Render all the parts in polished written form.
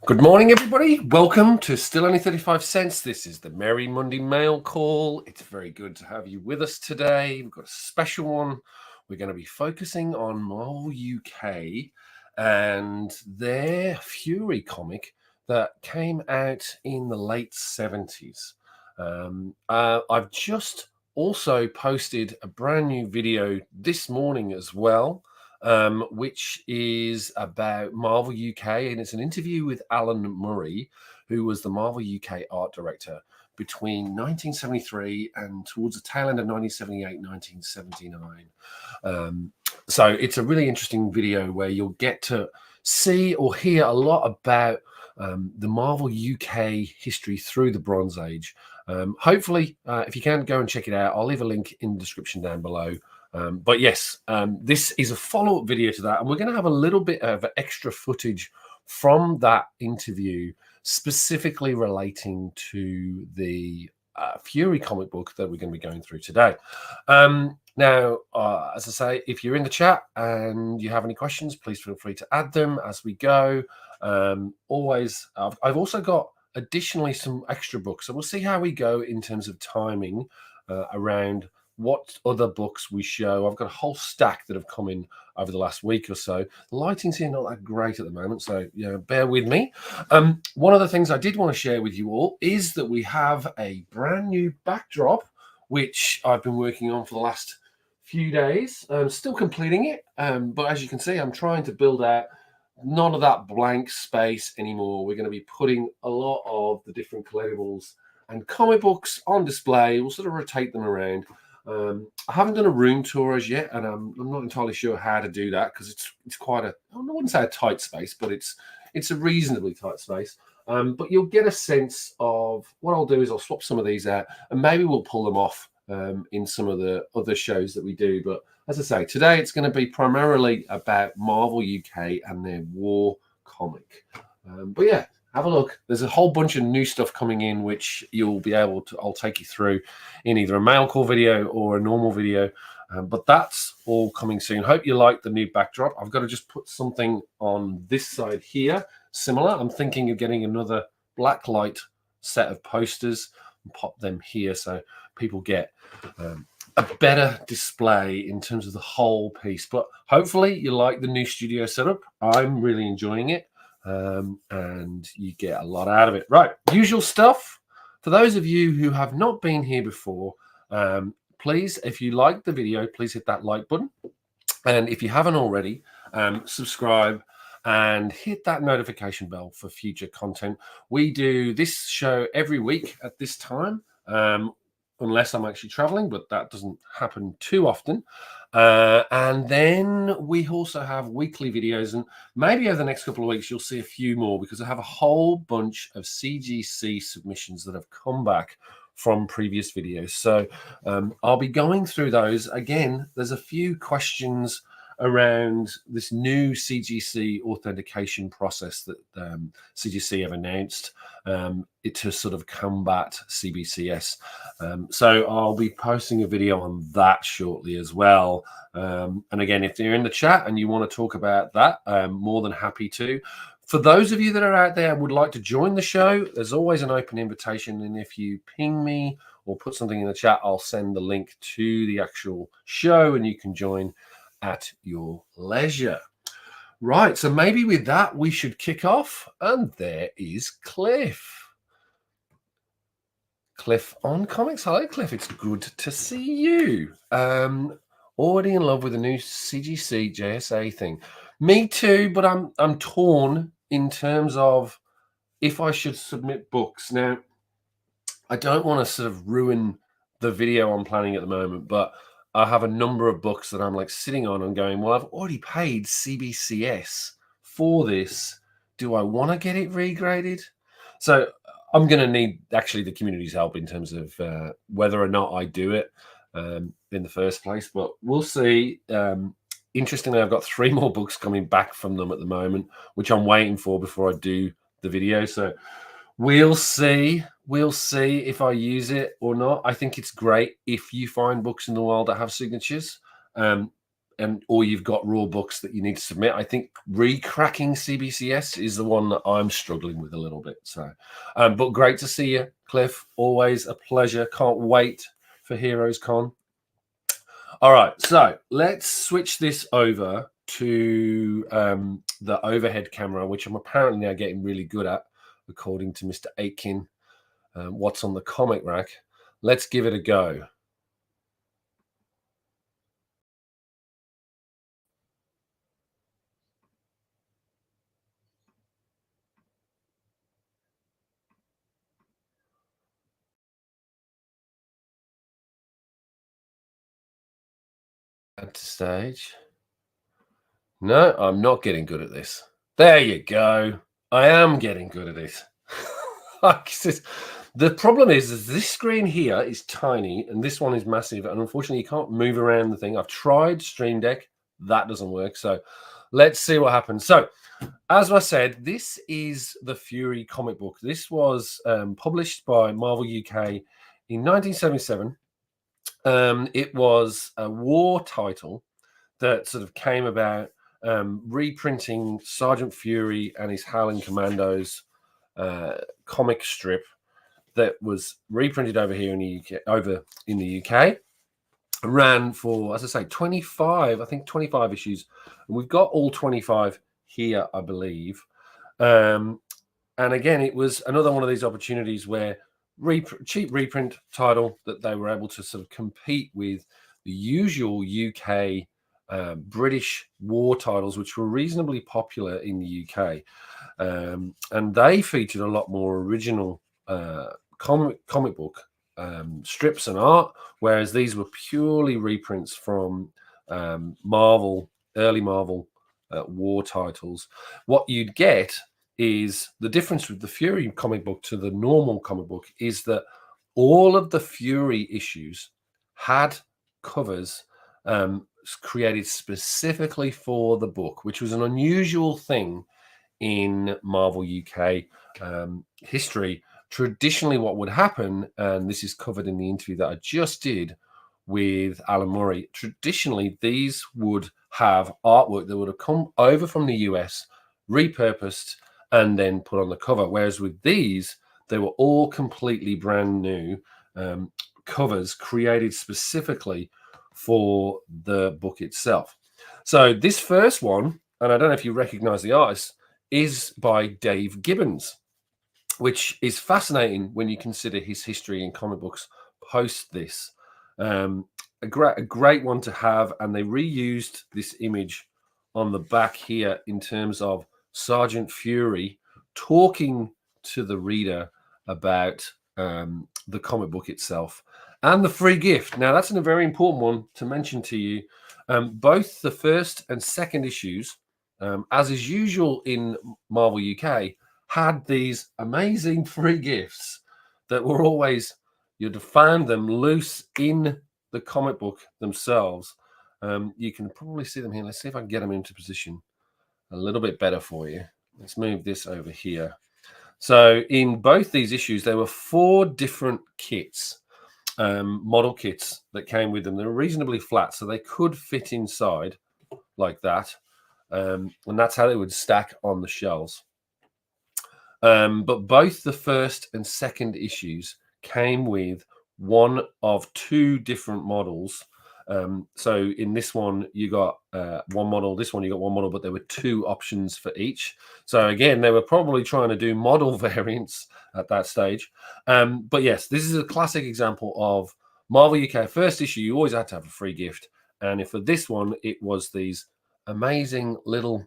Good morning, everybody. Welcome to Still Only 35 Cents. This is the Merry Monday Mail Call. It's very good to have you with us today. We've got a special one. We're going to be focusing on Marvel UK and their Fury comic that came out in the late 70s. I've just also posted a brand new video this morning as well, which is about Marvel UK, and it's an interview with Alan Murray, who was the Marvel UK art director between 1973 and towards the tail end of 1978, 1979. So it's a really interesting video where you'll get to see or hear a lot about the Marvel UK history through the Bronze Age. Hopefully, if you can, go and check it out. I'll leave a link in the description down below. But yes, this is a follow-up video to that, and we're going to have a little bit of extra footage from that interview, specifically relating to the Fury comic book that we're going to be going through today. Now, as I say, if you're in the chat and you have any questions, please feel free to add them as we go. Always, I've also got additionally some extra books, so we'll see how we go in terms of timing around what other books we show. I've got a whole stack that have come in over the last week or so. The lighting's here not that great at the moment, so bear with me. One of the things I did want to share with you all is that we have a brand new backdrop, which I've been working on for the last few days. I'm still completing it, but as you can see, I'm trying to build out none of that blank space anymore. We're going to be putting a lot of the different collectibles and comic books on display. We'll sort of rotate them around. I haven't done a room tour as yet, and I'm not entirely sure how to do that because it's quite I wouldn't say a tight space, but it's a reasonably tight space. But you'll get a sense of what I'll do is I'll swap some of these out, and maybe we'll pull them off in some of the other shows that we do. But as I say, today it's going to be primarily about Marvel UK and their War comic. But yeah, have a look. There's a whole bunch of new stuff coming in, which you'll be able to, I'll take you through in either a mail call video or a normal video. But that's all coming soon. Hope you like the new backdrop. I've got to just put something on this side here, similar. I'm thinking of getting another black light set of posters and pop them here so people get a better display in terms of the whole piece. But hopefully you like the new studio setup. I'm really enjoying it. And you get a lot out of it. Right, usual stuff. For those of you who have not been here before, please, if you like the video, please hit that like button. And if you haven't already, subscribe and hit that notification bell for future content. We do this show every week at this time, unless I'm actually traveling, but that doesn't happen too often. And then we also have weekly videos, and maybe over the next couple of weeks you'll see a few more because I have a whole bunch of CGC submissions that have come back from previous videos. So I'll be going through those. Again, there's a few questions around this new CGC authentication process that CGC have announced to sort of combat CBCS. So I'll be posting a video on that shortly as well. And again, if you're in the chat and you want to talk about that, I'm more than happy to. For those of you that are out there and would like to join the show, there's always an open invitation. And if you ping me or put something in the chat, I'll send the link to the actual show and you can join at your leisure. Right, so maybe with that we should kick off, and there is Cliff on Comics. Hello Cliff, it's good to see you. Already in love with the new CGC JSA thing. Me too, but I'm torn in terms of if I should submit books. Now I don't want to sort of ruin the video I'm planning at the moment, but I have a number of books that I'm like sitting on and going, well, I've already paid CBCS for this. Do I want to get it regraded? So I'm going to need actually the community's help in terms of whether or not I do it in the first place, but we'll see. Interestingly, I've got 3 more books coming back from them at the moment, which I'm waiting for before I do the video. So we'll see. We'll see if I use it or not. I think it's great if you find books in the world that have signatures. or you've got raw books that you need to submit. I think re-cracking CBCS is the one that I'm struggling with a little bit. So, but great to see you, Cliff. Always a pleasure. Can't wait for Heroes Con. All right, so let's switch this over to the overhead camera, which I'm apparently now getting really good at, according to Mr. Aitken. What's on the comic rack? Let's give it a go. At stage. No, I'm not getting good at this. There you go. I am getting good at it. The problem is this screen here is tiny and this one is massive, and unfortunately you can't move around the thing. I've tried Stream Deck, that doesn't work. So let's see what happens. So as I said, this is the Fury comic book. This was published by Marvel UK in 1977. It was a war title that sort of came about reprinting Sergeant Fury and his Howling Commandos comic strip that was reprinted over here in the UK. Ran for, as I say, 25 issues, and we've got all 25 here, I believe. And again, it was another one of these opportunities where cheap reprint title that they were able to sort of compete with the usual UK British war titles, which were reasonably popular in the UK. And they featured a lot more original comic book strips and art, whereas these were purely reprints from early Marvel war titles. What you'd get is the difference with the Fury comic book to the normal comic book is that all of the Fury issues had covers created specifically for the book, which was an unusual thing in Marvel UK history. Traditionally, what would happen, and this is covered in the interview that I just did with Alan Murray, traditionally these would have artwork that would have come over from the US, repurposed, and then put on the cover. Whereas with these, they were all completely brand new covers created specifically for the book itself. So this first one, and I don't know if you recognize the artist, is by Dave Gibbons, which is fascinating when you consider his history in comic books post this. A great one to have, and they reused this image on the back here in terms of Sergeant Fury talking to the reader about the comic book itself and the free gift. Now, that's a very important one to mention to you. Both the first and second issues, as is usual in Marvel UK, had these amazing free gifts that were always, you'd find them loose in the comic book themselves. You can probably see them here. Let's see if I can get them into position a little bit better for you. Let's move this over here. So in both these issues, there were 4 different kits, model kits that came with them. They were reasonably flat, so they could fit inside like that. And that's how they would stack on the shelves. But both the first and second issues came with one of 2 different models. So in this one, you got one model. This one, you got one model, but there were 2 options for each. So again, they were probably trying to do model variants at that stage. But yes, this is a classic example of Marvel UK first issue. You always had to have a free gift. And for this one, it was these amazing little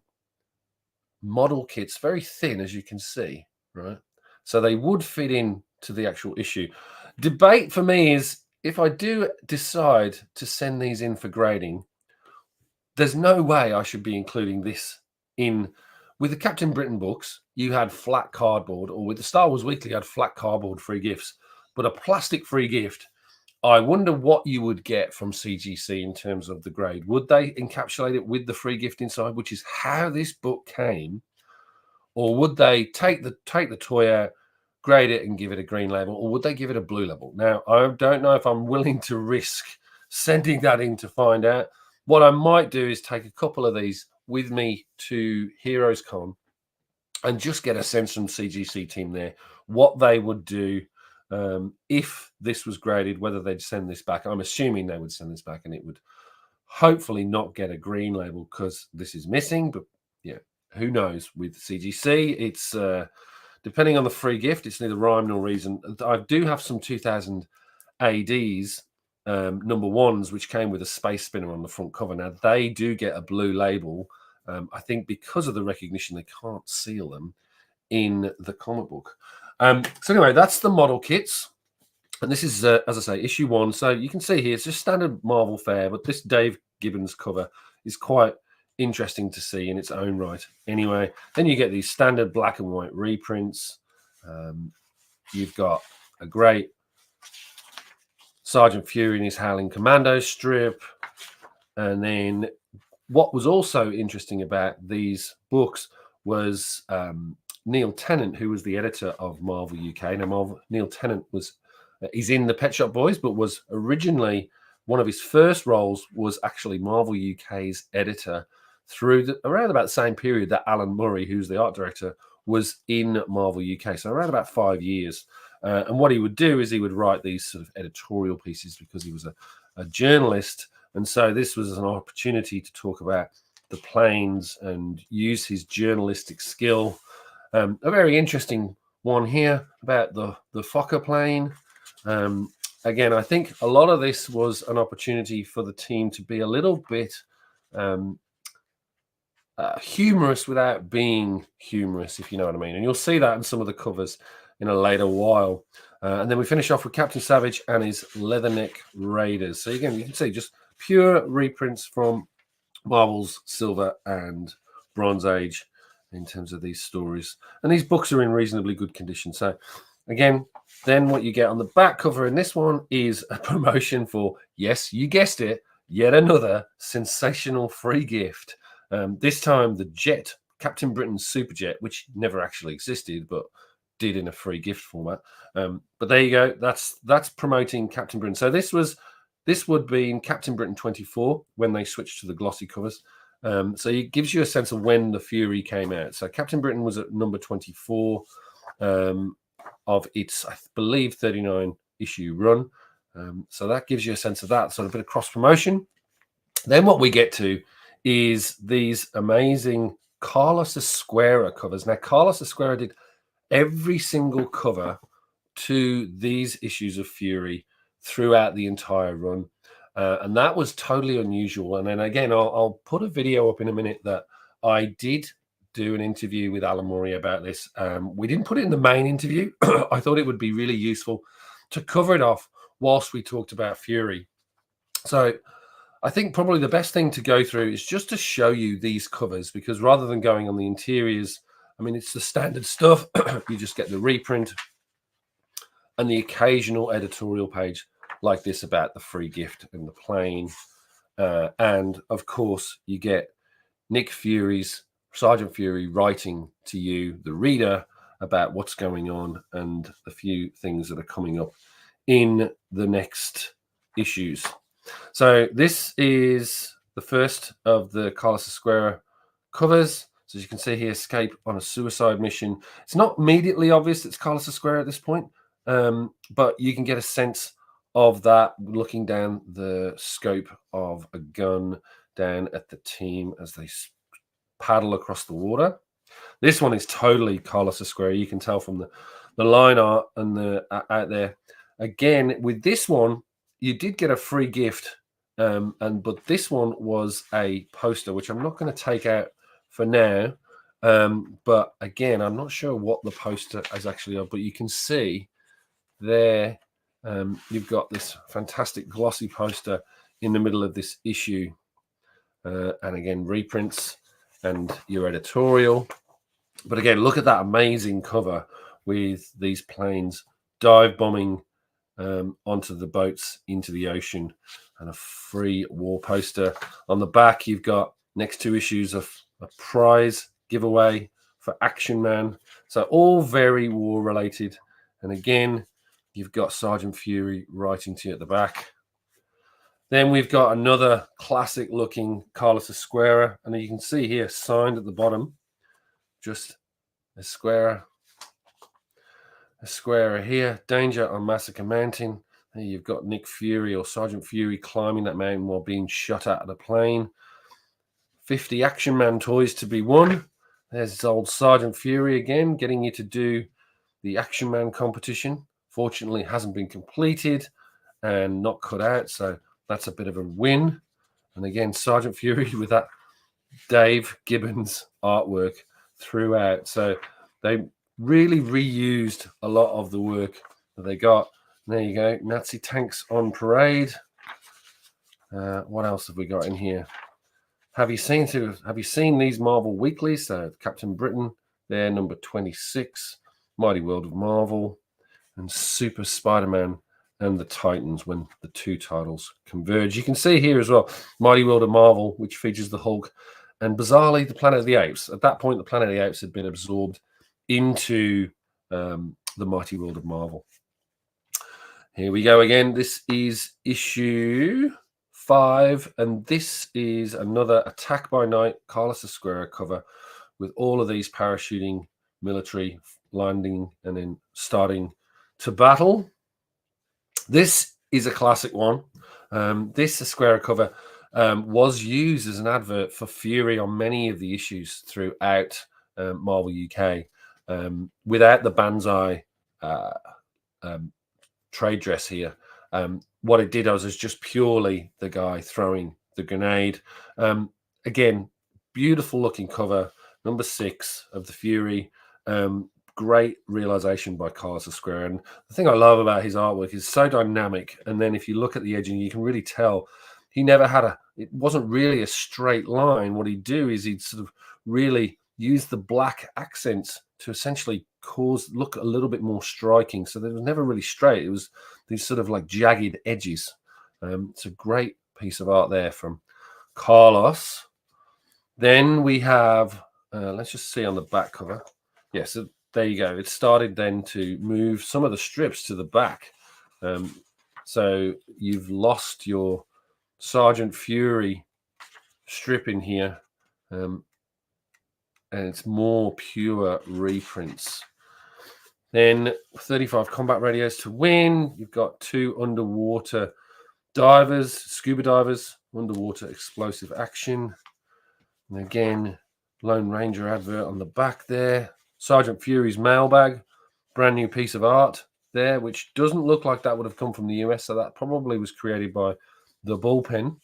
model kits, very thin, as you can see, right? So they would fit in to the actual issue. Debate for me is, if I do decide to send these in for grading, there's no way I should be including this in. With the Captain Britain books, you had flat cardboard, or with the Star Wars Weekly, you had flat cardboard free gifts. But a plastic free gift, I wonder what you would get from CGC in terms of the grade. Would they encapsulate it with the free gift inside, which is how this book came? Or would they take the toy out, grade it and give it a green label, or would they give it a blue label? Now, I don't know if I'm willing to risk sending that in to find out. What I might do is take a couple of these with me to Heroes Con and just get a sense from CGC team there, what they would do if this was graded, whether they'd send this back. I'm assuming they would send this back and it would hopefully not get a green label because this is missing. But yeah, who knows with CGC? It's depending on the free gift, it's neither rhyme nor reason. I do have some 2000 ADs number ones, which came with a space spinner on the front cover. Now, they do get a blue label. I think because of the recognition, they can't seal them in the comic book. So anyway, that's the model kits. And this is, as I say, issue 1. So you can see here, it's just standard Marvel fare, but this Dave Gibbons cover is quite interesting to see in its own right. Anyway, then you get these standard black and white reprints. You've got a great Sergeant Fury in his Howling Commando strip. And then what was also interesting about these books was Neil Tennant, who was the editor of Marvel UK. Now, Neil Tennant he's in the Pet Shop Boys, but was originally one of his first roles was actually Marvel UK's editor through around about the same period that Alan Murray, who's the art director, was in Marvel UK. So around about 5 years. And what he would do is he would write these sort of editorial pieces because he was a journalist. And so this was an opportunity to talk about the planes and use his journalistic skill. A very interesting one here about the Fokker plane. Again, I think a lot of this was an opportunity for the team to be a little bit humorous without being humorous, if you know what I mean. And you'll see that in some of the covers in a later while. And then we finish off with Captain Savage and his Leatherneck Raiders. So again, you can see just pure reprints from Marvel's Silver and Bronze Age in terms of these stories. And these books are in reasonably good condition. So again, then what you get on the back cover in this one is a promotion for, yes, you guessed it, yet another sensational free gift. This time the jet, Captain Britain's Superjet, which never actually existed, but did in a free gift format. But there you go. That's promoting Captain Britain. So this would be in Captain Britain 24 when they switched to the glossy covers. So it gives you a sense of when the Fury came out. So Captain Britain was at number 24 of its, I believe, 39 issue run. So that gives you a sense of that, sort of a bit of cross promotion. Then what we get to is these amazing Carlos Esquera covers. Now, Carlos Esquera did every single cover to these issues of Fury throughout the entire run. And that was totally unusual. And then again, I'll put a video up in a minute that I did do an interview with Alan Murray about this. We didn't put it in the main interview. I thought it would be really useful to cover it off whilst we talked about Fury. So I think probably the best thing to go through is just to show you these covers, because rather than going on the interiors, I mean, it's the standard stuff. You just get the reprint and the occasional editorial page like this about the free gift and the plane. And of course, you get Nick Fury's Sergeant Fury writing to you, the reader, about what's going on and a few things that are coming up in the next issues. So this is the first of the Carlos Esquera covers. So as you can see here, escape on a suicide mission. It's not immediately obvious it's Carlos Esquera at this point, but you can get a sense of that looking down the scope of a gun down at the team as they paddle across the water. This one is totally Carlos Esquera. You can tell from the line art and the out there. Again, with this one, you did get a free gift, but this one was a poster, which I'm not going to take out for now. But again, I'm not sure what the poster is actually of, but you can see there you've got this fantastic glossy poster in the middle of this issue. And again, reprints and your editorial. But again, look at that amazing cover with these planes dive bombing onto the boats into the ocean, and a free war poster. On the back, you've got next 2 issues of a prize giveaway for Action Man. So all very war related. And again, you've got Sergeant Fury writing to you at the back. Then we've got another classic looking Carlos Esquerra, and you can see here signed at the bottom, just Esquerra here, danger on Massacre Mountain. There you've got Nick Fury or Sergeant Fury climbing that mountain while being shot at a plane. 50 Action Man toys to be won. There's old Sergeant Fury again, getting you to do the Action Man competition. Fortunately, hasn't been completed and not cut out, so that's a bit of a win. And again, Sergeant Fury with that Dave Gibbons artwork throughout. So they really reused a lot of the work that they got. And there you go, Nazi tanks on parade. What else have we got in here? Have you seen these Marvel weeklies? So Captain Britain, there, number 26, Mighty World of Marvel, and Super Spider-Man and the Titans when the two titles converge. You can see here as well, Mighty World of Marvel, which features the Hulk, and bizarrely, the Planet of the Apes. At that point, the Planet of the Apes had been absorbed into the Mighty World of Marvel. Here we go again. This is issue 5, and this is another Attack by Night Carlos Esquerra cover with all of these parachuting military landing and then starting to battle. This is a classic one. This Esquerra cover was used as an advert for Fury on many of the issues throughout Marvel UK. Without the Banzai trade dress here, what it did was just purely the guy throwing the grenade. Again, beautiful looking cover, number 6 of the Fury. Great realization by Carlos Esquerra. And the thing I love about his artwork is so dynamic. And then if you look at the edging, you can really tell he never had it wasn't really a straight line. What he'd do is he'd sort of really use the black accents to essentially look a little bit more striking. So it was never really straight. It was these sort of like jagged edges. It's a great piece of art there from Carlos. Then we have, let's just see on the back cover. Yeah, so there you go. It started then to move some of the strips to the back. So you've lost your Sergeant Fury strip in here. And it's more pure reprints. Then 35 combat radios to win. You've got 2 underwater divers, scuba divers, underwater explosive action. And again, Lone Ranger advert on the back there. Sergeant Fury's mailbag, brand new piece of art there, which doesn't look like that would have come from the US. So that probably was created by the Bullpen.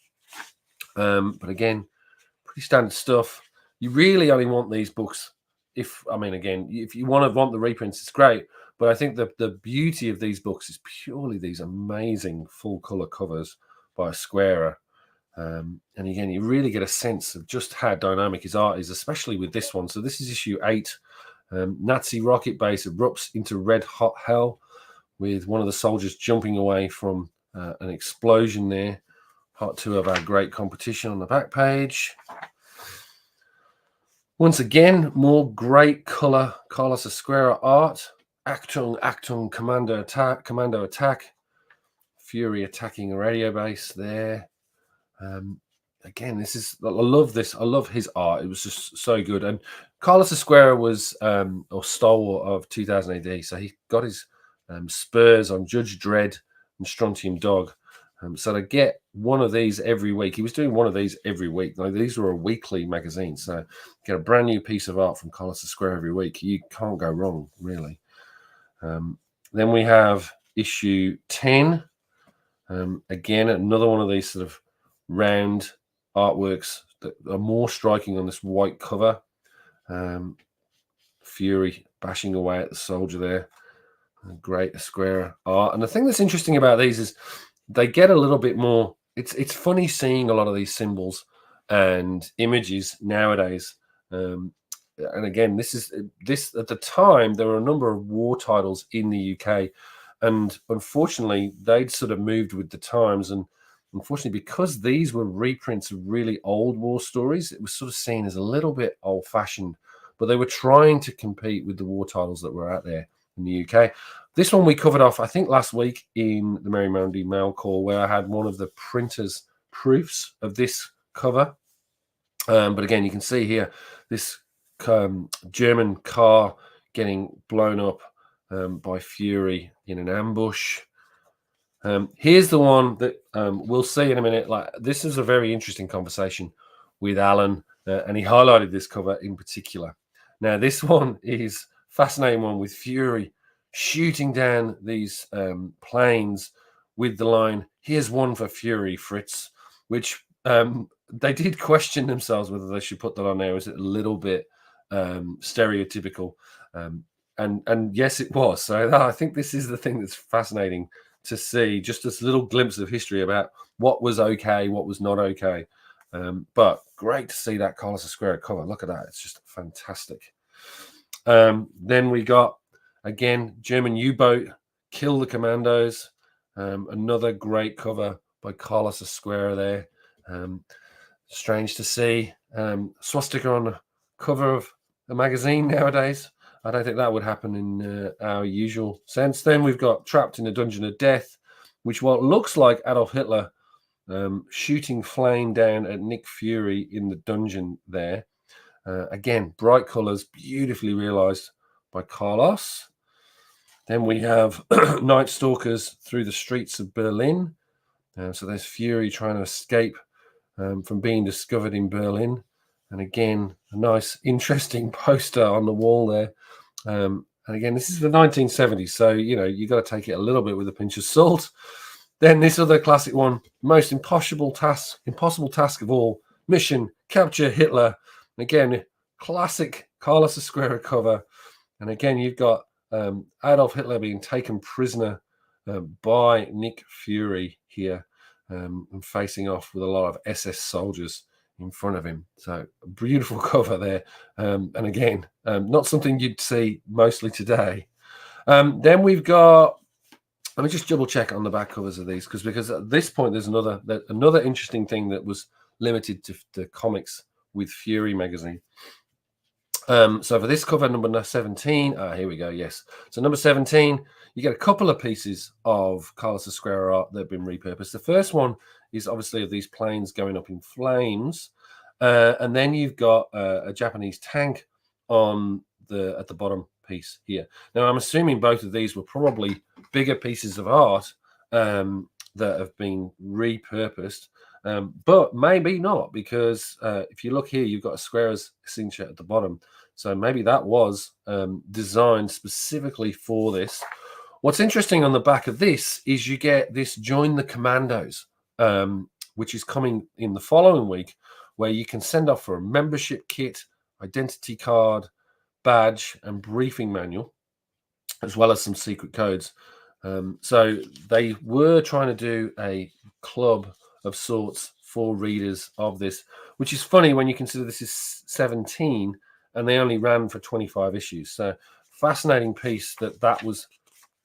But again, pretty standard stuff. You really only want these books if you want the reprints, it's great. But I think the beauty of these books is purely these amazing full color covers by Esquerra. And again, you really get a sense of just how dynamic his art is, especially with this one. So this is issue 8. Nazi rocket base erupts into red hot hell with one of the soldiers jumping away from an explosion there. Part 2 of our great competition on the back page. Once again, more great color Carlos Esquerra art. Achtung, Achtung, Commando attack. Fury attacking a radio base there. Again, I love this. I love his art. It was just so good. And Carlos Esquerra was a stalwart of 2000 AD. So he got his spurs on Judge Dredd and Strontium Dog. So to get one of these every week, he was doing one of these every week. Like, these were a weekly magazine. So get a brand new piece of art from Carlos Esquerra every week. You can't go wrong, really. Then we have issue 10. Again, another one of these sort of round artworks that are more striking on this white cover. Fury bashing away at the soldier there. Great Esquerra art. And the thing that's interesting about these is they get a little bit more. It's funny seeing a lot of these symbols and images nowadays. And again, this at the time there were a number of war titles in the UK, and unfortunately they'd sort of moved with the times. And unfortunately, because these were reprints of really old war stories, it was sort of seen as a little bit old-fashioned. But they were trying to compete with the war titles that were out there in the UK. This one we covered off, I think, last week in the Merry Monday Mail Call, where I had one of the printer's proofs of this cover. But again, you can see here this German car getting blown up by Fury in an ambush. Here's the one that we'll see in a minute. Like, this is a very interesting conversation with Alan, and he highlighted this cover in particular. Now, this one is a fascinating one with Fury shooting down these planes with the line, "Here's one for Fury, Fritz," which they did question themselves whether they should put that on there. Is it a little bit stereotypical? And yes, it was. So I think this is the thing that's fascinating to see, just this little glimpse of history about what was okay, what was not okay. But great to see that Carlos Esquerra cover. Look at that. It's just fantastic. Then we got, again, German U-boat, Kill the Commandos. Another great cover by Carlos Esquerra there. Strange to see swastika on the cover of a magazine nowadays. I don't think that would happen in our usual sense. Then we've got Trapped in a Dungeon of Death, which what looks like Adolf Hitler shooting flame down at Nick Fury in the dungeon there. Again, bright colors, beautifully realized by Carlos. Then we have Night Stalkers through the streets of Berlin. So there's Fury trying to escape from being discovered in Berlin. And again, a nice, interesting poster on the wall there. And again, this is the 1970s, so, you know, you got to take it a little bit with a pinch of salt. Then this other classic one, most impossible task of all, Mission Capture Hitler. Again, classic Carlos Esquerra cover. And again, you've got Adolf Hitler being taken prisoner by Nick Fury here, and facing off with a lot of SS soldiers in front of him. So a beautiful cover there. And again, not something you'd see mostly today. Then we've got, let me just double check on the back covers of these, because at this point there's another interesting thing that was limited to the comics with Fury magazine. So for this cover, number 17, here we go, yes. So number 17, you get a couple of pieces of Carlos Esquerra art that have been repurposed. The first one is obviously of these planes going up in flames. And then you've got a Japanese tank on at the bottom piece here. Now, I'm assuming both of these were probably bigger pieces of art that have been repurposed. But maybe not, because if you look here, you've got Esquerra's signature at the bottom. So maybe that was designed specifically for this. What's interesting on the back of this is you get this Join the Commandos, which is coming in the following week, where you can send off for a membership kit, identity card, badge, and briefing manual, as well as some secret codes. So they were trying to do a club of sorts for readers of this, which is funny when you consider this is 17 and they only ran for 25 issues. So fascinating piece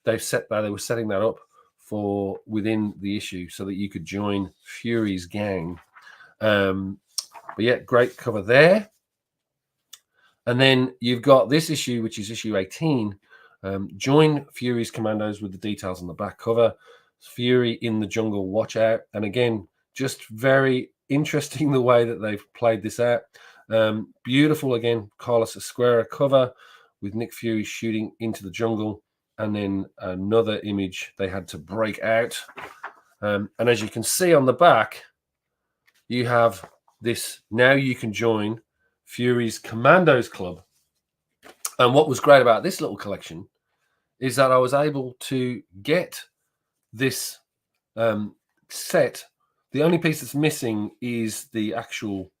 they were setting that up for within the issue so that you could join Fury's gang. But yeah, great cover there. And then you've got this issue, which is issue 18. Join Fury's Commandos with the details on the back cover. Fury in the jungle, watch out. And again, just very interesting the way that they've played this out. Beautiful, again, Carlos Esquerra cover with Nick Fury shooting into the jungle. And then another image they had to break out. And as you can see on the back, you have this, now you can join Fury's Commandos Club. And what was great about this little collection is that I was able to get this set. The only piece that's missing is the actual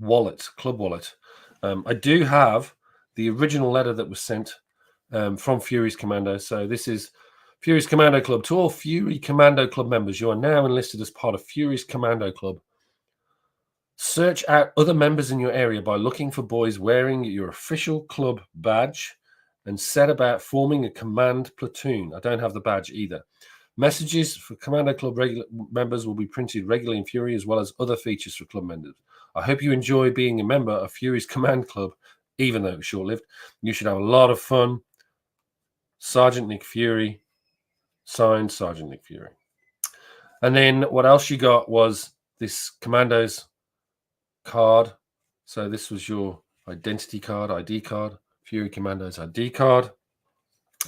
wallet, club wallet. I do have the original letter that was sent from Fury's Commando. So this is Fury's Commando Club. To all Fury Commando Club members, you are now enlisted as part of Fury's Commando Club. Search out other members in your area by looking for boys wearing your official club badge and set about forming a command platoon. I don't have the badge either. Messages for Commando Club members will be printed regularly in Fury, as well as other features for club members. I hope you enjoy being a member of Fury's Command Club, even though it was short-lived. You should have a lot of fun Sergeant Nick Fury, signed Sergeant Nick Fury. And then what else you got was this Commandos card. So this was your identity card, ID card, Fury Commandos ID card.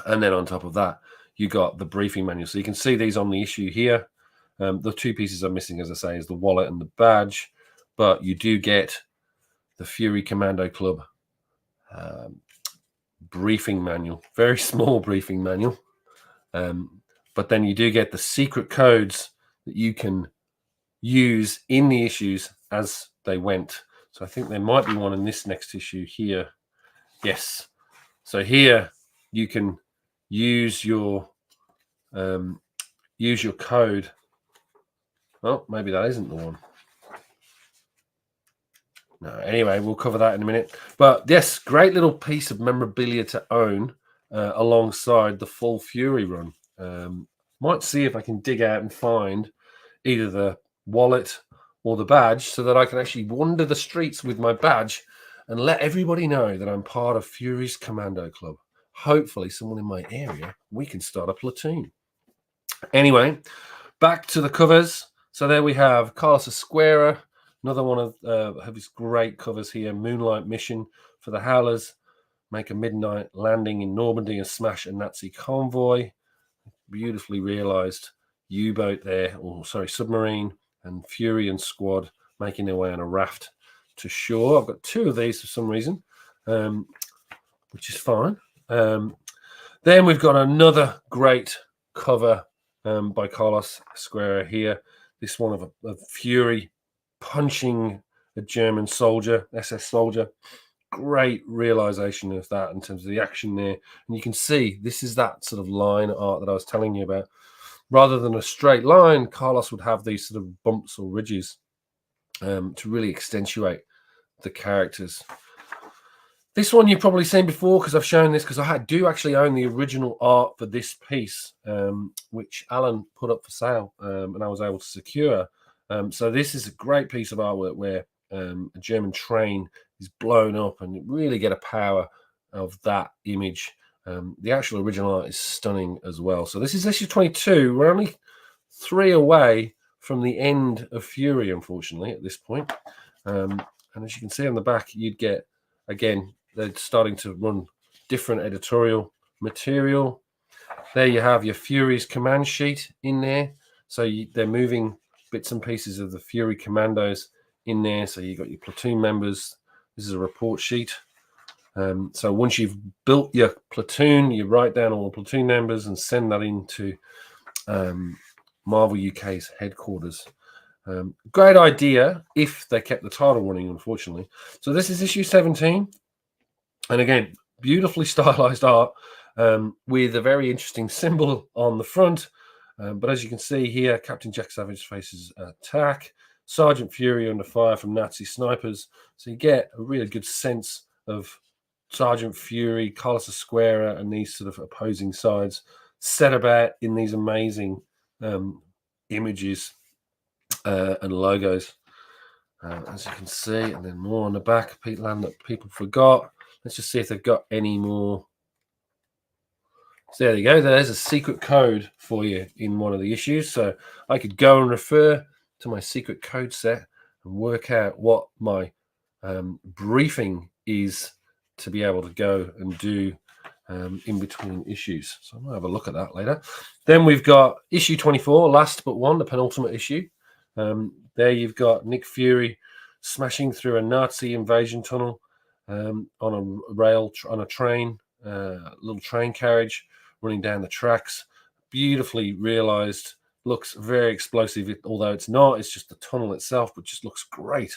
And then on top of that, you got the briefing manual. So you can see these on the issue here. The two pieces I'm missing, as I say, is the wallet and the badge. But you do get the Fury Commando Club briefing manual, very small briefing manual. But then you do get the secret codes that you can use in the issues as they went. So I think there might be one in this next issue here. Yes. So here you can use your code. Oh, maybe that isn't the one. No, anyway, we'll cover that in a minute. But yes, great little piece of memorabilia to own alongside the full Fury run. Might see if I can dig out and find either the wallet or the badge so that I can actually wander the streets with my badge and let everybody know that I'm part of Fury's Commando Club. Hopefully someone in my area, we can start a platoon. Anyway, back to the covers. So there we have Carlos Esquera, another one of his great covers here. Moonlight Mission for the Howlers. Make a midnight landing in Normandy and smash a Nazi convoy. Beautifully realized U-boat there, or sorry, submarine, and Fury and squad making their way on a raft to shore. I've got two of these for some reason, which is fine. Then we've got another great cover by Carlos Esquera here. This one of Fury punching a German soldier, SS soldier. Great realization of that in terms of the action there. And you can see this is that sort of line art that I was telling you about. Rather than a straight line, Carlos would have these sort of bumps or ridges to really accentuate the characters. This one you've probably seen before because I've shown this, because I do actually own the original art for this piece, which Alan put up for sale and I was able to secure. So this is a great piece of artwork where a German train is blown up, and you really get a power of that image. The actual original art is stunning as well. So this is issue 22. We're only 3 away from the end of Fury, unfortunately, at this point. And as you can see on the back, you'd get, again, they're starting to run different editorial material. There you have your Fury's command sheet in there. So they're moving bits and pieces of the Fury commandos in there. So you got your platoon members. This is a report sheet. So once you've built your platoon, you write down all the platoon members and send that into Marvel UK's headquarters. Great idea if they kept the title running, unfortunately. So this is issue 17. And again, beautifully stylized art with a very interesting symbol on the front. But as you can see here, Captain Jack Savage faces attack. Sergeant Fury under fire from Nazi snipers. So you get a really good sense of Sergeant Fury, Carlos Esquera, and these sort of opposing sides set about in these amazing images and logos, as you can see. And then more on the back, land that people forgot. Let's just see if they've got any more. So there you go. There's a secret code for you in one of the issues. So I could go and refer to my secret code set and work out what my briefing is to be able to go and do in between issues. So I'm going to have a look at that later. Then we've got issue 24, last but one, the penultimate issue. There you've got Nick Fury smashing through a Nazi invasion tunnel on a rail, on a train, little train carriage running down the tracks. Beautifully realized, looks very explosive, although it's not. It's just the tunnel itself, but just looks great.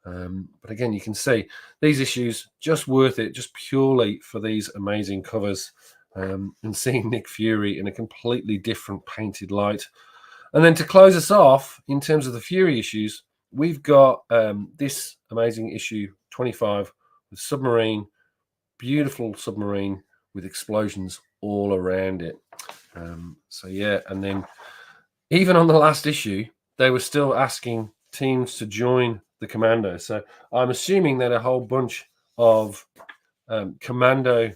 But again, you can see these issues just worth it, just purely for these amazing covers and seeing Nick Fury in a completely different painted light. And then to close us off, in terms of the Fury issues, we've got this amazing issue 25 with submarine, beautiful submarine with explosions all around it. So yeah, and then even on the last issue, they were still asking teams to join the commando. So I'm assuming that a whole bunch of commando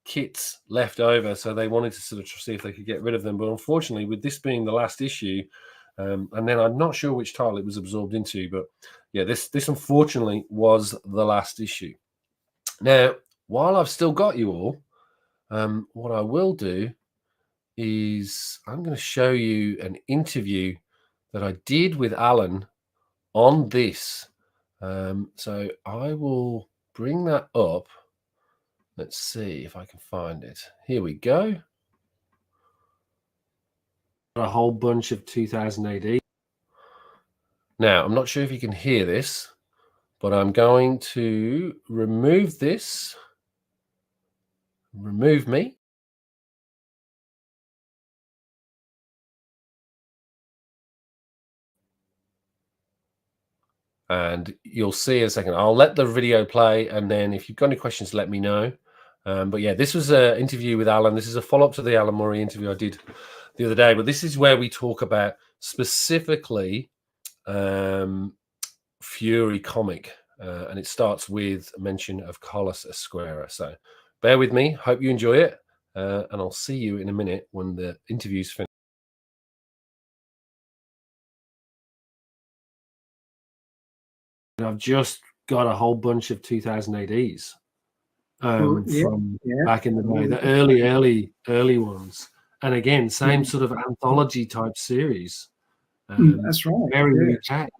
kits left over, so they wanted to sort of see if they could get rid of them. But unfortunately, with this being the last issue, and then I'm not sure which title it was absorbed into, but yeah, this unfortunately was the last issue. Now, while I've still got you all, what I will do is I'm going to show you an interview that I did with Alan on this. So I will bring that up. Let's see if I can find it. Here we go. A whole bunch of 2000 AD. Now, I'm not sure if you can hear this, but I'm going to remove this. Remove me. And you'll see in a second. I'll let the video play, and then if you've got any questions, let me know. But yeah, this was an interview with Alan. This is a follow-up to the Alan Murray interview I did the other day. But this is where we talk about specifically Fury comic, and it starts with a mention of Carlos Esquera. So bear with me. Hope you enjoy it, and I'll see you in a minute when the interview's finished. I've just got a whole bunch of 2000 ADs from back in the day, the early ones. And again, same sort of anthology type series. That's right. Very UK.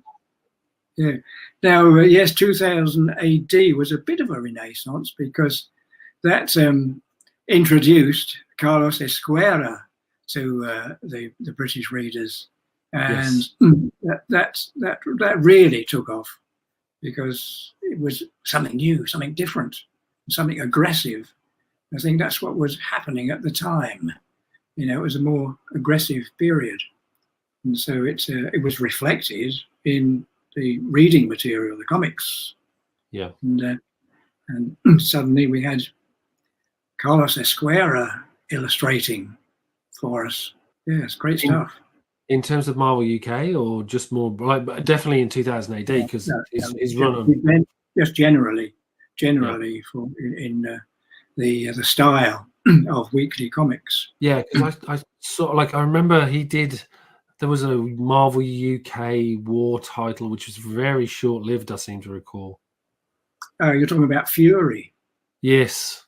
Yeah. Now, yes, 2000 AD was a bit of a renaissance because that introduced Carlos Esquera to the British readers, and that really took off because it was something new, something different, something aggressive. I think that's what was happening at the time. You know, it was a more aggressive period, and so it was reflected in the reading material, the comics. Yeah. And suddenly we had Carlos Esquera illustrating for us. Yes, great stuff. In terms of Marvel UK, or just more like definitely in 2000 AD, because his run on just generally for in the style of weekly comics. Yeah, because I sort of like I remember he did. There was a Marvel UK war title which was very short-lived, I seem to recall. You're talking about Fury. Yes,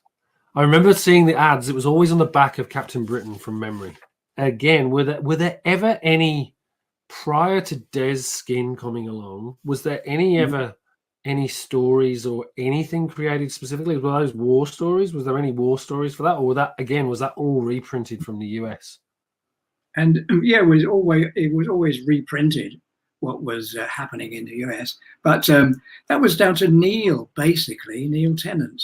I remember seeing the ads. It was always on the back of Captain Britain from memory. Again, were there ever any, prior to Des Skin coming along, was there ever any stories or anything created specifically? Were those war stories? Was there any war stories for that? Or was that all reprinted from the US? And yeah, it was always reprinted what was happening in the US. But that was down to Neil Tennant.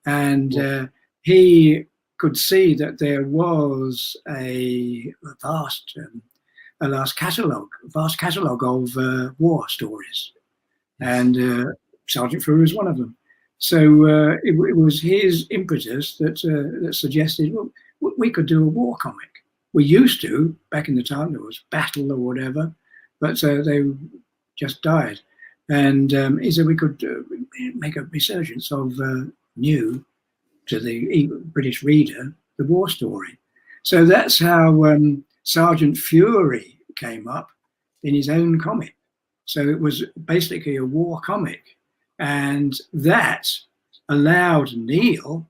And he could see that there was a vast catalogue of war stories, and Sergeant Fury was one of them. So it was his impetus that suggested, well, we could do a war comic. We used to back in the time. There was Battle or whatever, but they just died. And he said we could make a resurgence of new to the British reader, the war story. So that's how Sergeant Fury came up in his own comic. So it was basically a war comic, and that allowed Neil,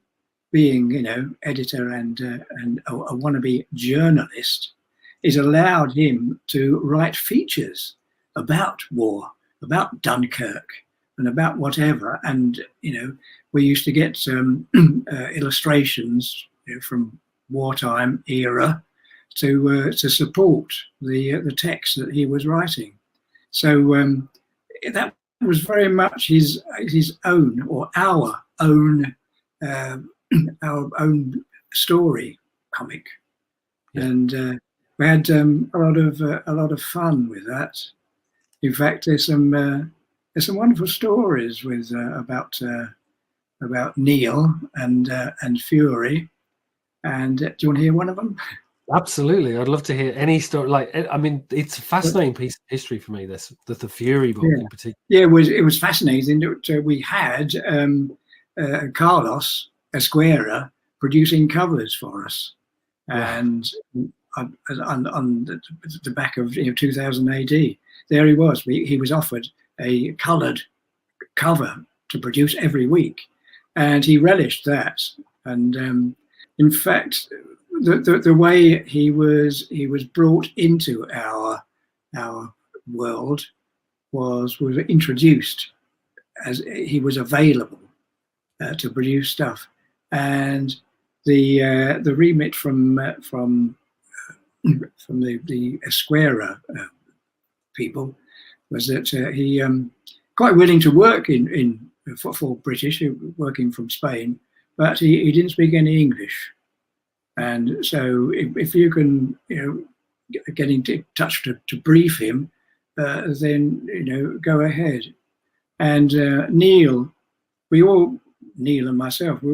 being editor and a wannabe journalist, it allowed him to write features about war, about Dunkirk, and about whatever. And we used to get illustrations from wartime era to support the text that he was writing. So that was very much his own, or our own story comic, and we had a lot of fun with that. In fact, there's some wonderful stories with about Neil and Fury. And do you want to hear one of them? Absolutely, I'd love to hear any story. Like, I mean, it's a fascinating piece of history for me. The Fury book in particular. Yeah, it was fascinating. We had Carlos Esquera producing covers for us. And on the back of 2000 AD, there he was. He was offered a coloured cover to produce every week, and he relished that. And in fact, the way he was brought into our world was introduced as he was available to produce stuff. And the remit from the Esquerra people was that he quite willing to work for British, working from Spain, but he didn't speak any English. And so if you can get in touch to brief him, then go ahead. And Neil and myself, we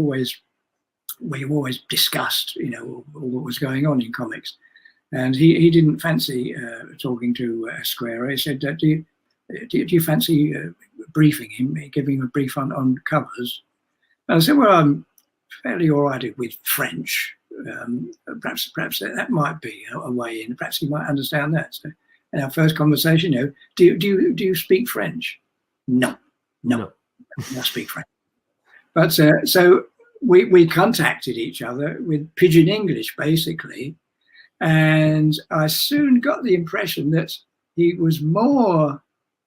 always discussed all what was going on in comics, and he didn't fancy talking to Esquerra. He said, do you fancy briefing him, giving him a brief on covers? And I said, well, I'm fairly all right with French. Perhaps that might be a way in. Perhaps he might understand that. So in our first conversation, do you speak French? No, I speak French. But so we contacted each other with Pidgin English, basically, and I soon got the impression that he was more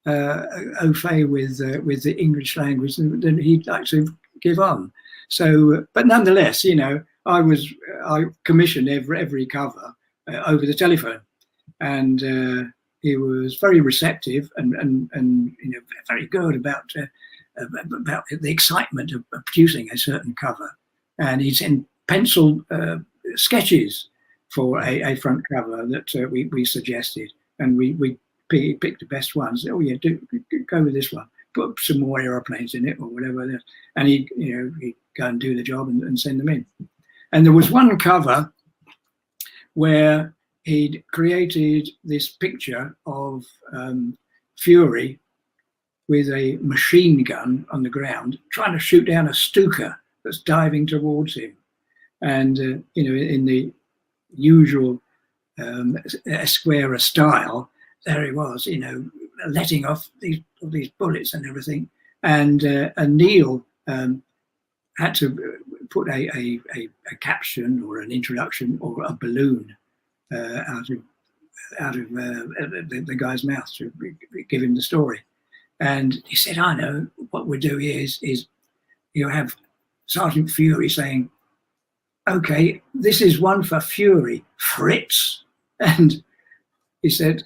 au fait with the English language than he'd like to give on. So, but nonetheless, I commissioned every cover over the telephone, and he was very receptive and very good about the excitement of producing a certain cover. And he sent pencil sketches for a front cover that we suggested, and we picked the best ones. Oh yeah, go with this one. Put some more aeroplanes in it or whatever. And he'd go and do the job and send them in. And there was one cover where he'd created this picture of Fury with a machine gun on the ground, trying to shoot down a Stuka that's diving towards him. And, in the usual Esquerra style, there he was, letting off these bullets and everything. And Neil had to put a caption or an introduction or a balloon out of the guy's mouth to give him the story. And he said, I know what we'll do is you have Sergeant Fury saying, okay, this is one for Fury, Fritz. And he said,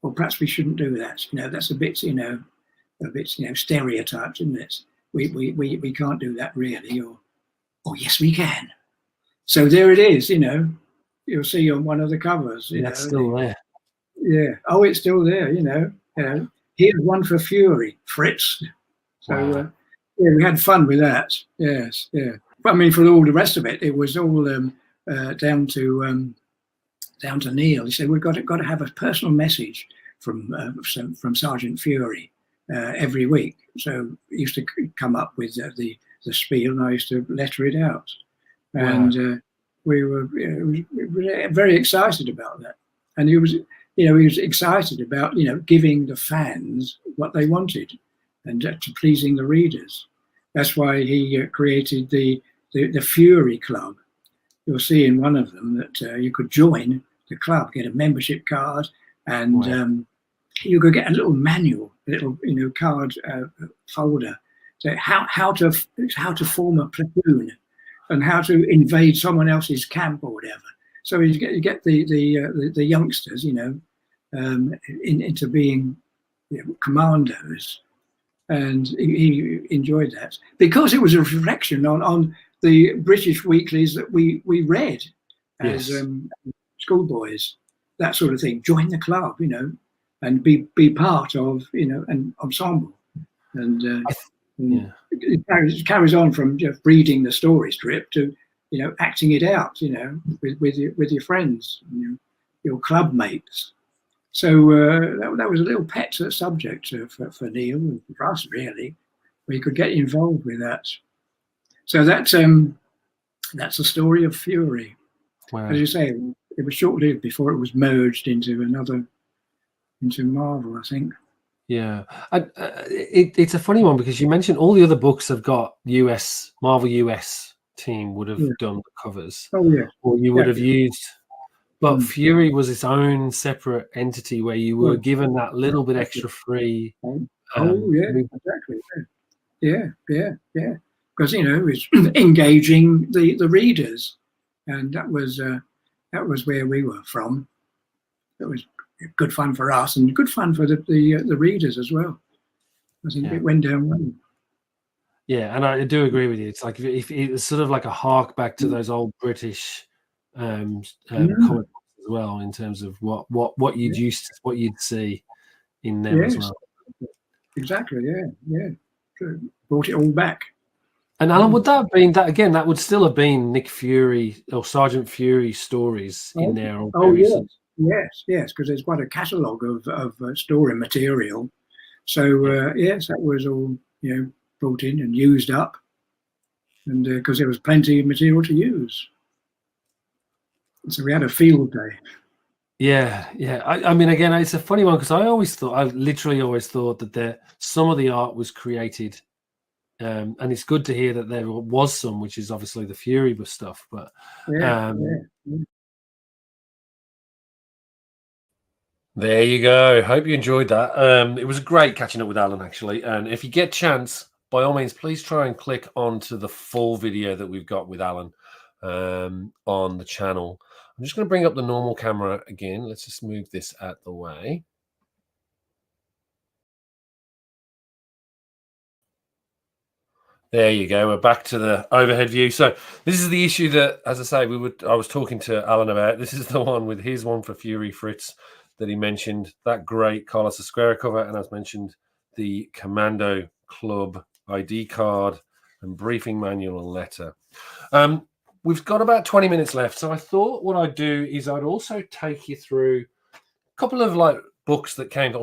well, perhaps we shouldn't do that. That's a bit stereotyped, isn't it? We can't do that really. Or yes, we can. So there it is. You'll see on one of the covers. That's still there. Yeah. Oh, it's still there. Here's one for Fury, Fritz. So Wow. we had fun with that. Yes, yeah. But I mean, for all the rest of it, it was all down to Neil. He said we've got to have a personal message from Sergeant Fury every week. So he used to come up with the spiel, and I used to letter it out. Wow. And we were very excited about that. And he was excited about giving the fans what they wanted, and to pleasing the readers. That's why he created the Fury Club. You'll see in one of them that you could join the club, get a membership card, and Wow. you could get a little manual, a little card folder, so how to form a platoon and how to invade someone else's camp or whatever. So you get the youngsters, into being commandos, and he enjoyed that because it was a reflection on the British weeklies that we read as Yes. schoolboys, that sort of thing. Join the club, and be part of an ensemble, and Yeah. it carries on from just reading the story strip to acting it out, with your friends, your club mates. So that was a little pet subject for Neil and for us, really. We could get involved with that. So that That's the story of Fury. Wow. As you say, it was short-lived before it was merged into Marvel, I think. Yeah, it's a funny one because you mentioned all the other books have got Marvel US team would have done the covers. Oh yeah, or you would have used, but Mm. Fury was its own separate entity where you were given that little bit extra free. Exactly. Yeah. Because it's engaging the readers, and that was where we were from. It was good fun for us and good fun for the readers as well. I think it went down well. Yeah, and I do agree with you. It's like if it was sort of like a hark back to those old British comic books as well, in terms of what you'd what you'd see in them as well. Exactly. Yeah. Brought it all back. And Alan, would that have been that again? That would still have been Nick Fury or Sergeant Fury stories in there. Yes, because there's quite a catalogue of story material. So yes, that was all brought in and used up, and because there was plenty of material to use, so we had a field day. Yeah. I mean, again, it's a funny one because I literally always thought that some of the art was created, and it's good to hear that there was some, which is obviously the Fury stuff. But there you go. Hope you enjoyed that. It was great catching up with Alan, actually. And if you get a chance, by all means, please try and click onto the full video that we've got with Alan on the channel. I'm just going to bring up the normal camera again. Let's just move this out the way. There you go. We're back to the overhead view. So this is the issue that, as I say, I was talking to Alan about. This is the one with his one for Fury Fritz that he mentioned. That great Carlos Esquerra cover, and as mentioned, the Commando Club ID card and briefing manual and letter. We've got about 20 minutes left, so I thought what I'd do is I'd also take you through a couple of a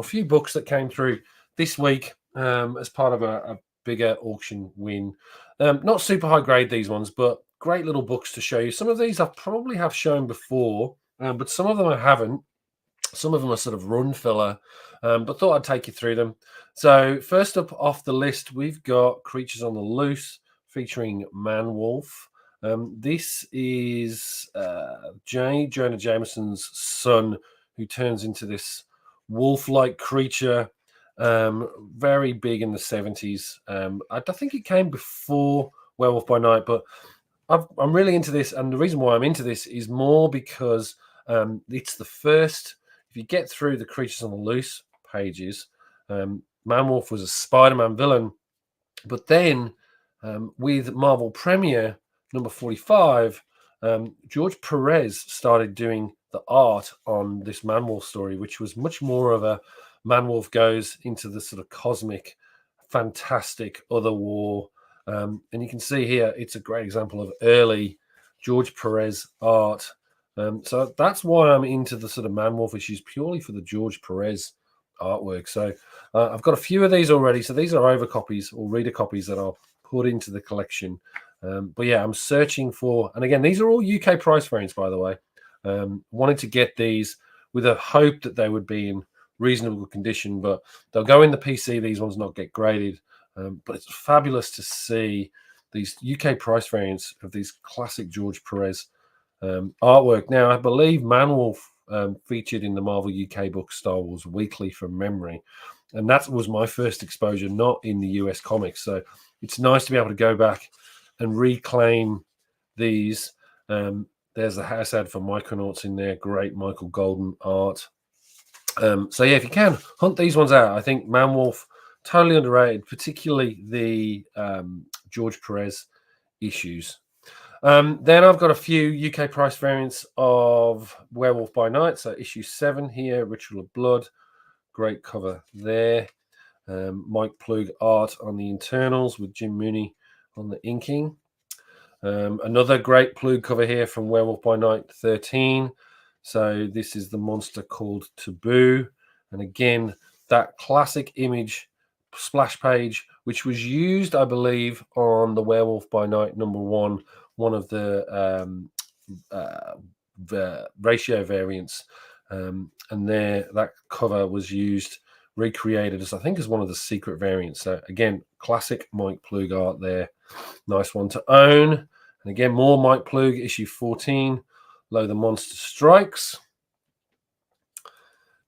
few books that came through this week as part of a bigger auction win. Not super high grade, these ones, but great little books to show you. Some of these I probably have shown before, but some of them I haven't. Some of them are sort of run filler, but thought I'd take you through them. So first up off the list, we've got Creatures on the Loose featuring Man-Wolf. This is J. Jonah Jameson's son, who turns into this wolf-like creature, very big in the 70s. I think it came before Werewolf by Night, but I'm really into this, and the reason why I'm into this is more because it's the first. If you get through the Creatures on the Loose pages, Man-Wolf was a Spider-Man villain, but then with Marvel Premiere number 45, George Perez started doing the art on this Man-Wolf story, which was much more of a Man-Wolf goes into the sort of cosmic, fantastic other war. And you can see here, it's a great example of early George Perez art. So that's why I'm into the sort of Man-Wolf issues, purely for the George Perez artwork. So I've got a few of these already. So these are over copies or reader copies that I'll put into the collection. But yeah, I'm searching for, and again, these are all UK price variants, by the way. Wanted to get these with a hope that they would be in reasonable condition, but they'll go in the PC. These ones not get graded. But it's fabulous to see these UK price variants of these classic George Perez artwork. Now, I believe Man-Wolf featured in the Marvel UK book Star Wars Weekly from memory, and that was my first exposure, not in the US comics. So it's nice to be able to go back and reclaim these. There's the house ad for Micronauts in there. Great Michael Golden art. So yeah, if you can hunt these ones out, I think Man-Wolf totally underrated, particularly the George Perez issues. Then I've got a few UK price variants of Werewolf by Night. So issue 7 here, Ritual of Blood. Great cover there. Mike Plug art on the internals with Jim Mooney on the inking. Another great Plug cover here from Werewolf by Night 13. So this is the monster called Taboo. And again, that classic image splash page, which was used, I believe, on the Werewolf by Night #1 one of the ratio variants, and there that cover was used, recreated as, I think, as one of the secret variants. So again, classic Mike Plug art there. Nice one to own. And again, more Mike Plug, issue 14, Lo the Monster Strikes.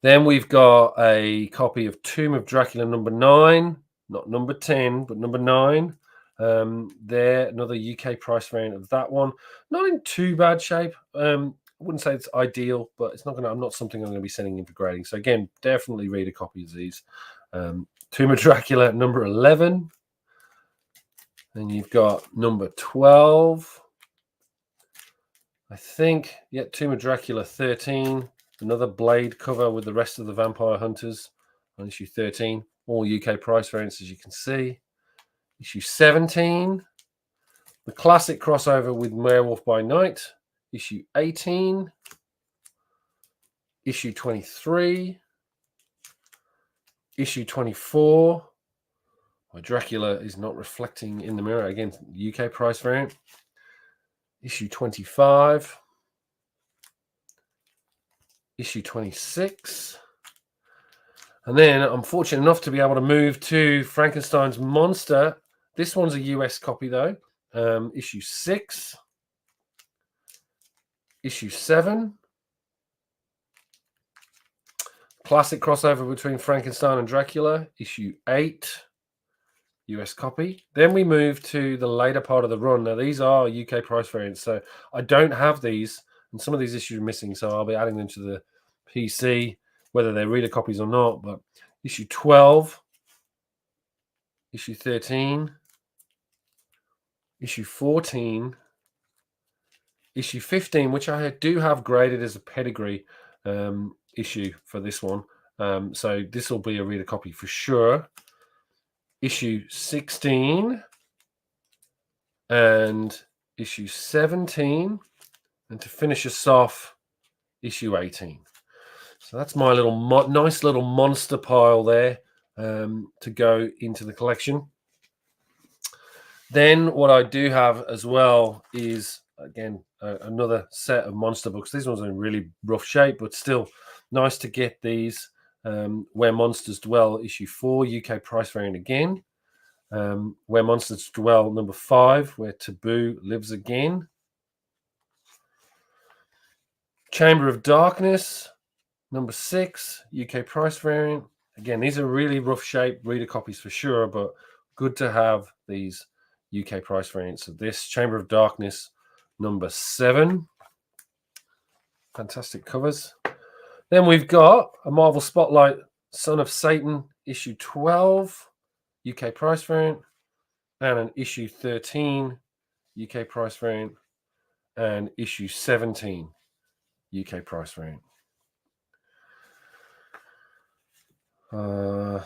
Then we've got a copy of Tomb of Dracula number 9, not number 10, but number 9. There, another UK price variant of that one. Not in too bad shape. I wouldn't say it's ideal, but it's not going to. I'm not something I'm going to be sending in for grading. So again, definitely read a copy of these. Tomb of Dracula number 11. Then you've got number 12. I think, yeah, Tomb of Dracula 13. Another Blade cover with the rest of the Vampire Hunters on issue 13. All UK price variants, as you can see. Issue 17. The classic crossover with Werewolf by Night. Issue 18. Issue 23. Issue 24. Where Dracula is not reflecting in the mirror. Again, UK price variant. Issue 25. Issue 26. And then I'm fortunate enough to be able to move to Frankenstein's Monster. This one's a US copy, though. Issue 6. Issue 7. Classic crossover between Frankenstein and Dracula. Issue 8. US copy. Then we move to the later part of the run. Now, these are UK price variants, so I don't have these, and some of these issues are missing, so I'll be adding them to the PC, whether they're reader copies or not. But issue 12, issue 13, issue 14, issue 15, which I do have graded as a pedigree issue for this one. So this will be a reader copy for sure. Issue 16 and issue 17, and to finish us off, issue 18. So that's my little nice little monster pile there to go into the collection. Then what I do have as well is, again, another set of monster books. These ones are in really rough shape, but still nice to get these. Where Monsters Dwell, issue 4, UK price variant again. Where Monsters Dwell, number 5, Where Taboo Lives Again. Chamber of Darkness, number 6, UK price variant. Again, these are really rough shape reader copies for sure, but good to have these UK price variants of this. Chamber of Darkness, number 7. Fantastic covers. Then we've got a Marvel Spotlight, Son of Satan, issue 12, UK price variant, and an issue 13, UK price variant, and issue 17, UK price variant.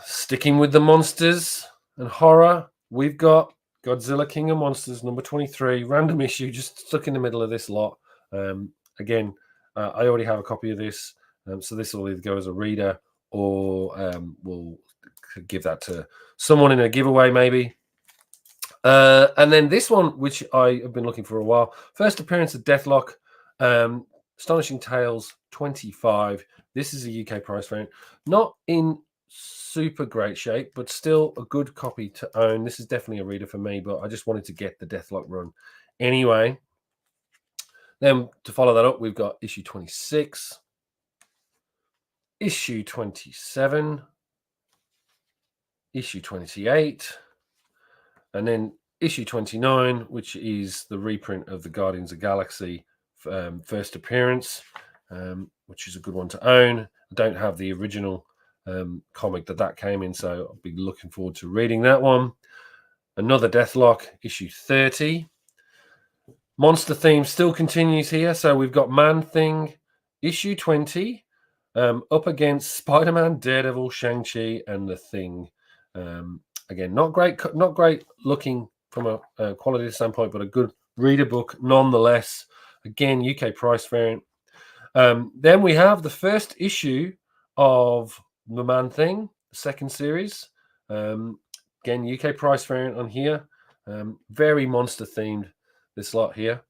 Sticking with the monsters and horror, we've got Godzilla King of Monsters, number 23, random issue, just stuck in the middle of this lot. Again, I already have a copy of this. So this will either go as a reader or we'll give that to someone in a giveaway maybe. And then this one, which I have been looking for a while. First appearance of Deathlock, Astonishing Tales 25. This is a UK price variant. Not in super great shape, but still a good copy to own. This is definitely a reader for me, but I just wanted to get the Deathlock run anyway. Then to follow that up, we've got issue 26. Issue 27, issue 28, and then issue 29, which is the reprint of the Guardians of the Galaxy first appearance, which is a good one to own. I don't have the original comic that came in, so I'll be looking forward to reading that one. Another Deathlock, issue 30. Monster theme still continues here, so we've got Man-Thing, issue 20. Up against Spider-Man, Daredevil, Shang-Chi, and The Thing. Again, not great looking from a quality standpoint, but a good reader book nonetheless. Again, UK price variant. Then we have the first issue of The Man-Thing, the second series. Again, UK price variant on here. Very monster themed. this lot here.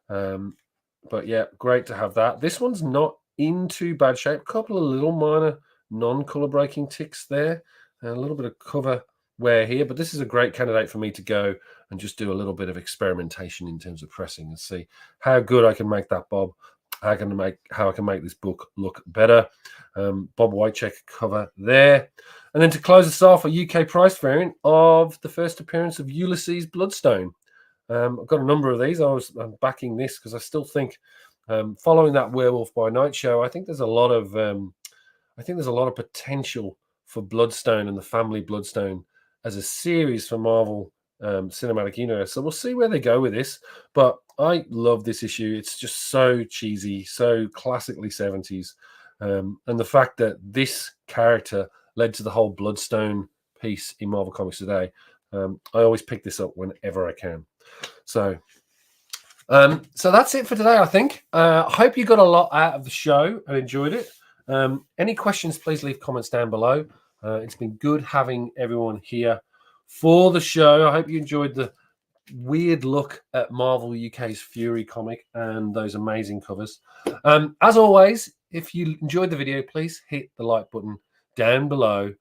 But yeah, great to have that. This one's not in too bad shape. A couple of little minor non-color breaking ticks there, and a little bit of cover wear here, but this is a great candidate for me to go and just do a little bit of experimentation in terms of pressing and see how good I can make that bob, how I can make this book look better. Bob Whitecheck cover there. And then to close us off, a UK price variant of the first appearance of Ulysses Bloodstone. I've got a number of these. I'm backing this because I still think, following that Werewolf by Night show, I think there's a lot of potential for Bloodstone and the family Bloodstone as a series for Marvel Cinematic Universe. So we'll see where they go with this. But I love this issue. It's just so cheesy, so classically 70s. And the fact that this character led to the whole Bloodstone piece in Marvel Comics today, I always pick this up whenever I can. So that's it for today, I think. I hope you got a lot out of the show and enjoyed it. Any questions, please leave comments down below. It's been good having everyone here for the show. I hope you enjoyed the weird look at Marvel UK's Fury comic and those amazing covers. As always, if you enjoyed the video, please hit the like button down below.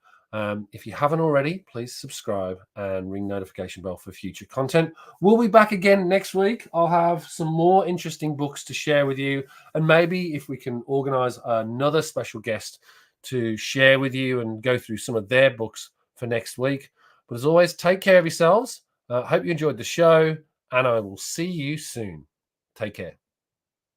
If you haven't already, please subscribe and ring notification bell for future content. We'll be back again next week. I'll have some more interesting books to share with you, and maybe if we can organize another special guest to share with you and go through some of their books for next week. But as always, take care of yourselves. Hope you enjoyed the show, and I will see you soon. Take care.